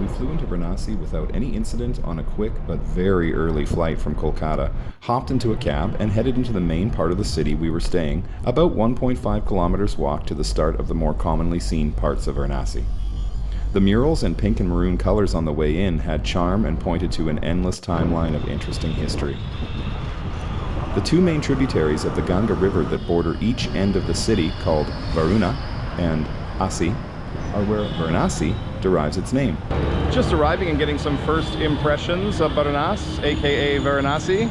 We flew into Varanasi without any incident on a quick but very early flight from Kolkata, hopped into a cab, and headed into the main part of the city we were staying, about 1.5 kilometers walk to the start of the more commonly seen parts of Varanasi. The murals and pink and maroon colors on the way in had charm and pointed to an endless timeline of interesting history. The two main tributaries of the Ganga River that border each end of the city, called Varuna and Asi, are where Varanasi derives its name. Just arriving and getting some first impressions of Varanasi, aka Varanasi.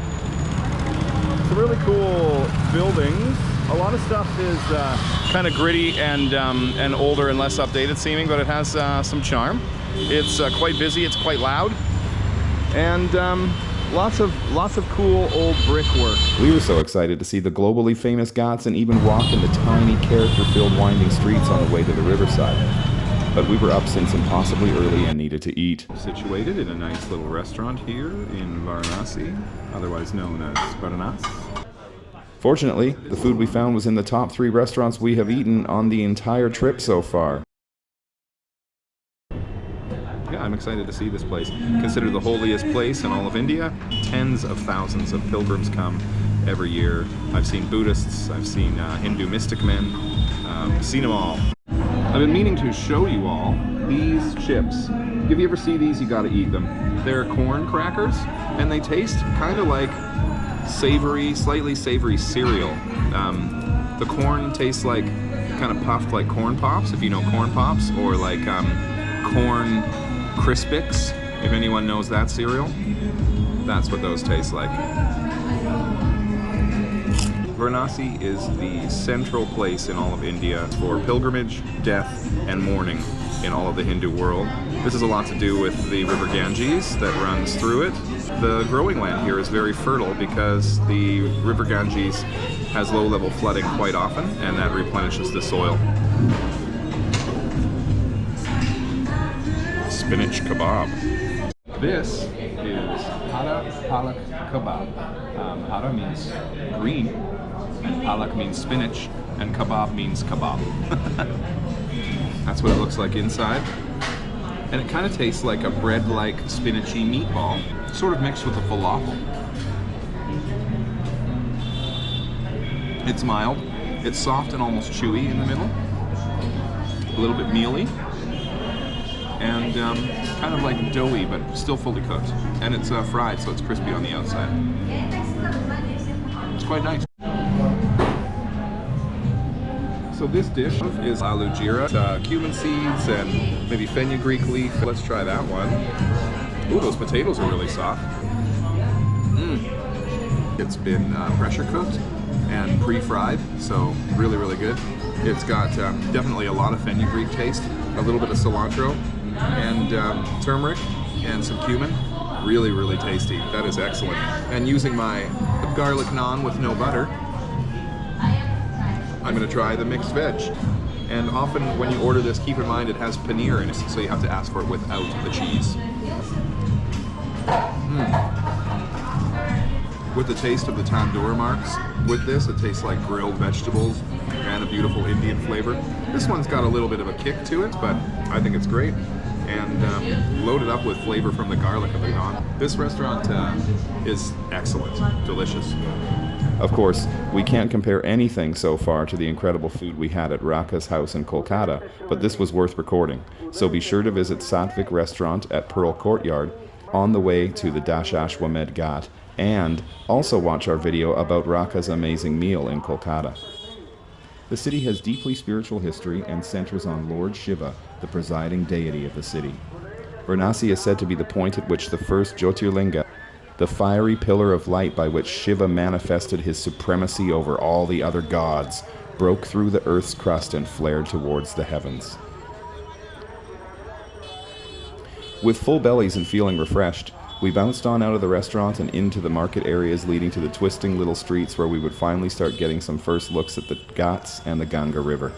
Some really cool buildings. A lot of stuff is kind of gritty and older and less updated seeming, but it has some charm. It's quite busy, it's quite loud, and lots of cool old brickwork. We were so excited to see the globally famous Ghats and even walk in the tiny character-filled winding streets on the way to the riverside. But we were up since impossibly early and needed to eat. Situated in a nice little restaurant here in Varanasi, otherwise known as Varanasi. Fortunately, the food we found was in the top 3 restaurants we have eaten on the entire trip so far. Yeah, I'm excited to see this place. Considered the holiest place in all of India. Tens of thousands of pilgrims come every year. I've seen Buddhists, I've seen Hindu mystic men, seen them all. I've been meaning to show you all these chips. If you ever see these, you gotta eat them. They're corn crackers, and they taste kind of like savory, slightly savory cereal. The corn tastes like kind of puffed like corn pops, if you know corn pops, or like corn Crispix, if anyone knows that cereal. That's what those taste like. Varanasi is the central place in all of India for pilgrimage, death, and mourning in all of the Hindu world. This has a lot to do with the river Ganges that runs through it. The growing land here is very fertile because the river Ganges has low-level flooding quite often, and that replenishes the soil. Spinach kebab. This is hara palak kebab. Hara means green, and palak means spinach, and kebab means kebab. That's what it looks like inside. And it kind of tastes like a bread-like spinachy meatball, sort of mixed with a falafel. It's mild, it's soft and almost chewy in the middle, a little bit mealy, and kind of like doughy, but still fully cooked. And it's fried, so it's crispy on the outside. It's quite nice. So this dish is aloo jeera, cumin seeds and maybe fenugreek leaf. Let's try that one. Ooh, those potatoes are really soft. It's been pressure cooked and pre-fried, so really, really good. It's got definitely a lot of fenugreek taste, a little bit of cilantro, and turmeric, and some cumin. Really, really tasty. That is excellent. And using my garlic naan with no butter, I'm going to try the mixed veg. And often when you order this, keep in mind it has paneer in it, so you have to ask for it without the cheese. With the taste of the tandoor marks, with this it tastes like grilled vegetables and a beautiful Indian flavor. This one's got a little bit of a kick to it, but I think it's great. And loaded up with flavor from the garlic of the naan. This restaurant is excellent, delicious. Of course, we can't compare anything so far to the incredible food we had at Raka's house in Kolkata, but this was worth recording. So be sure to visit Satvik Restaurant at Pearl Courtyard on the way to the Dashashwamedh Ghat, and also watch our video about Raka's amazing meal in Kolkata. The city has deeply spiritual history and centers on Lord Shiva, the presiding deity of the city. Varanasi is said to be the point at which the first Jyotirlinga, the fiery pillar of light by which Shiva manifested his supremacy over all the other gods, broke through the earth's crust and flared towards the heavens. With full bellies and feeling refreshed, we bounced on out of the restaurant and into the market areas leading to the twisting little streets where we would finally start getting some first looks at the Ghats and the Ganga River.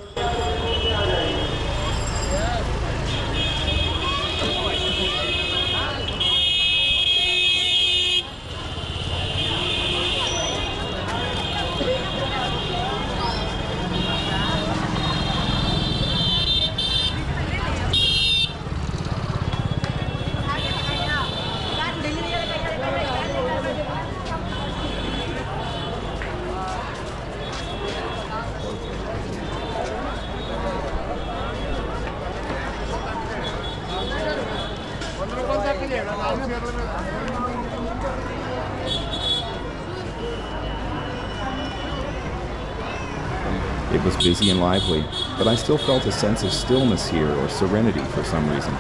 It was busy and lively, but I still felt a sense of stillness here, or serenity for some reason.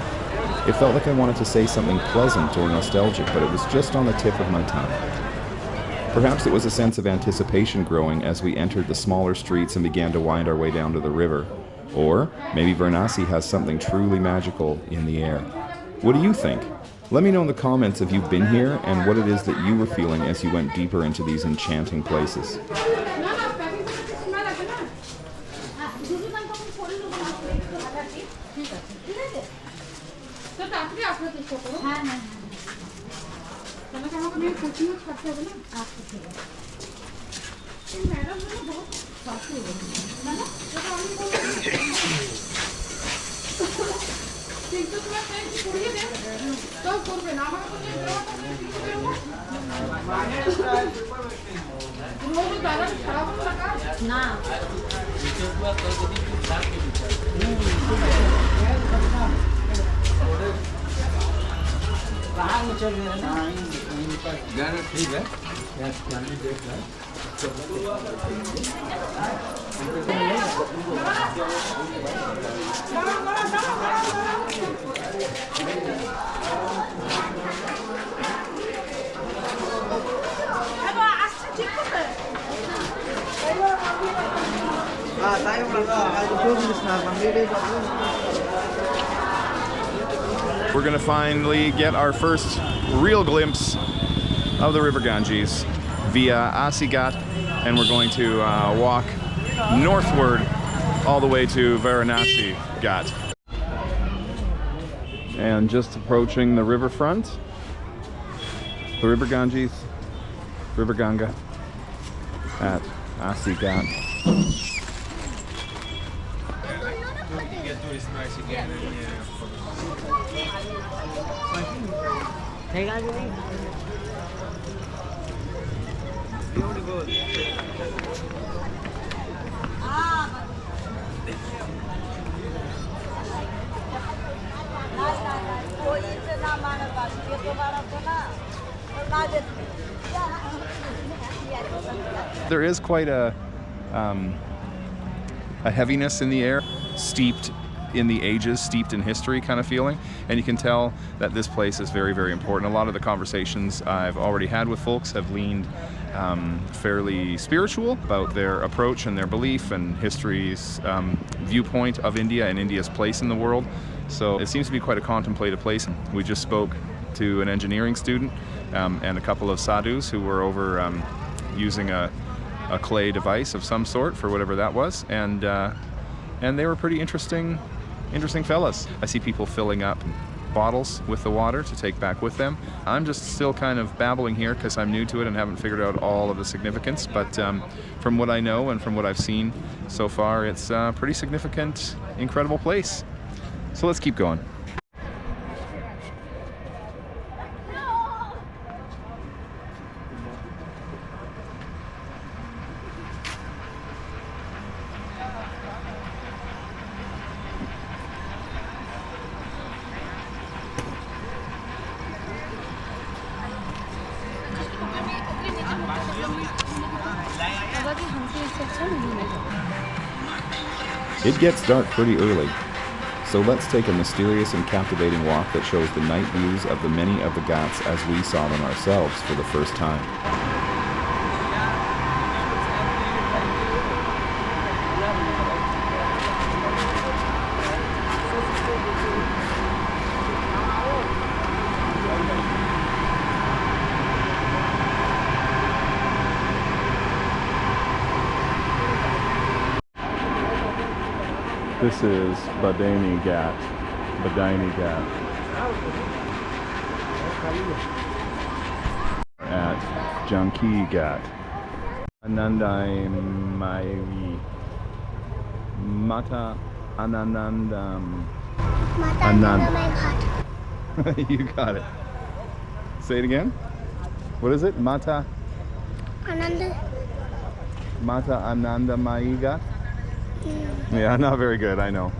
It felt like I wanted to say something pleasant or nostalgic, but it was just on the tip of my tongue. Perhaps it was a sense of anticipation growing as we entered the smaller streets and began to wind our way down to the river. Or maybe Varanasi has something truly magical in the air. What do you think? Let me know in the comments if you've been here and what it is that you were feeling as you went deeper into these enchanting places. We're going to finally get our first real glimpse of the River Ganges via Varanasi Ghat, and we're going to walk northward all the way to Varanasi Ghat. And just approaching the riverfront, the River Ganges, River Ganga at Varanasi Ghat. There is quite a heaviness in the air, steeped in the ages, steeped in history kind of feeling, and you can tell that this place is very, very important. A lot of the conversations I've already had with folks have leaned fairly spiritual about their approach and their belief and history's viewpoint of India and India's place in the world. So it seems to be quite a contemplative place. We just spoke to an engineering student and a couple of sadhus who were over using a clay device of some sort for whatever that was, and they were pretty interesting fellas. I see people filling up bottles with the water to take back with them. I'm just still kind of babbling here because I'm new to it and haven't figured out all of the significance, but from what I know and from what I've seen so far, it's a pretty significant, incredible place. So let's keep going. It gets dark pretty early, so let's take a mysterious and captivating walk that shows the night views of the many of the ghats as we saw them ourselves for the first time. This is Badani Ghat. At Janki Ghat. Anandai Maivi. Mata Anandam. Anand. You got it. Say it again. What is it? Mata Ananda. Mata Ananda Maiga. Yeah, not very good. I know.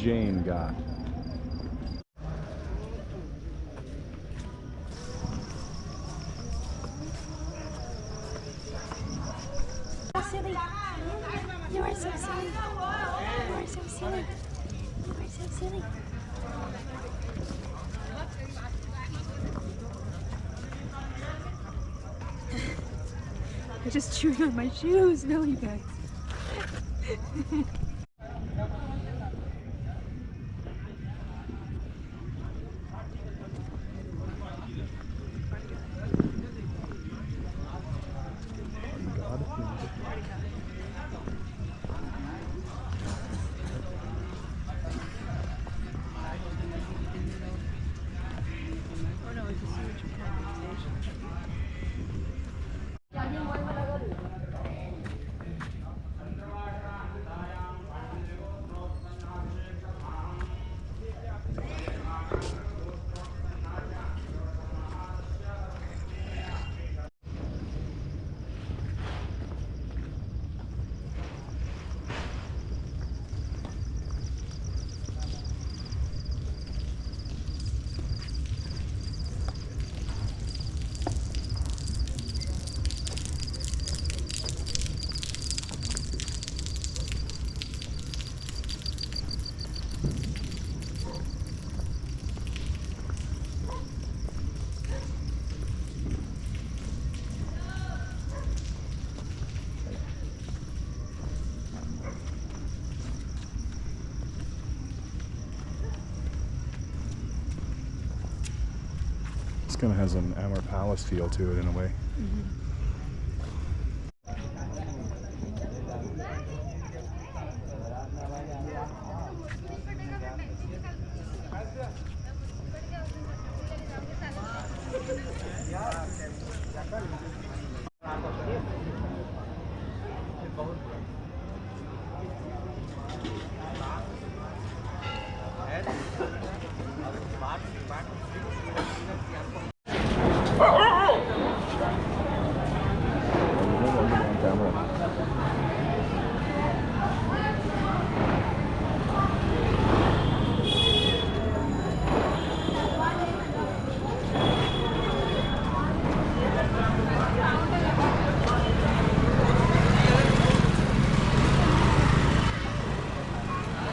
Jain Ghat. Silly. You are so silly. You are so silly. You are so silly. I just chewed on my shoes. No, you guys. This kind of has an Amur Palace feel to it in a way.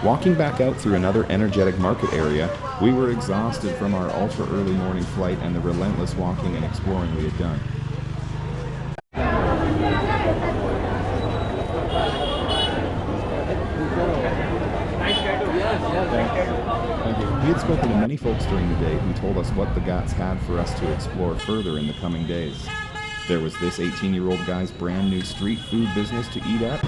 Walking back out through another energetic market area, we were exhausted from our ultra-early morning flight and the relentless walking and exploring we had done. We had spoken to many folks during the day who told us what the Ghats had for us to explore further in the coming days. There was this 18-year-old guy's brand new street food business to eat at.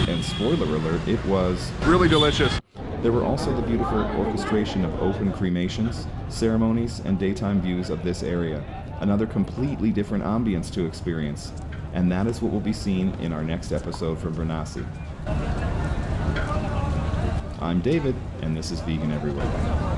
And spoiler alert, it was Really delicious. There were also the beautiful orchestration of open cremations, ceremonies, and daytime views of this area. Another completely different ambience to experience. And that is what will be seen in our next episode from Varanasi. I'm David, and this is Vegan Everywhere.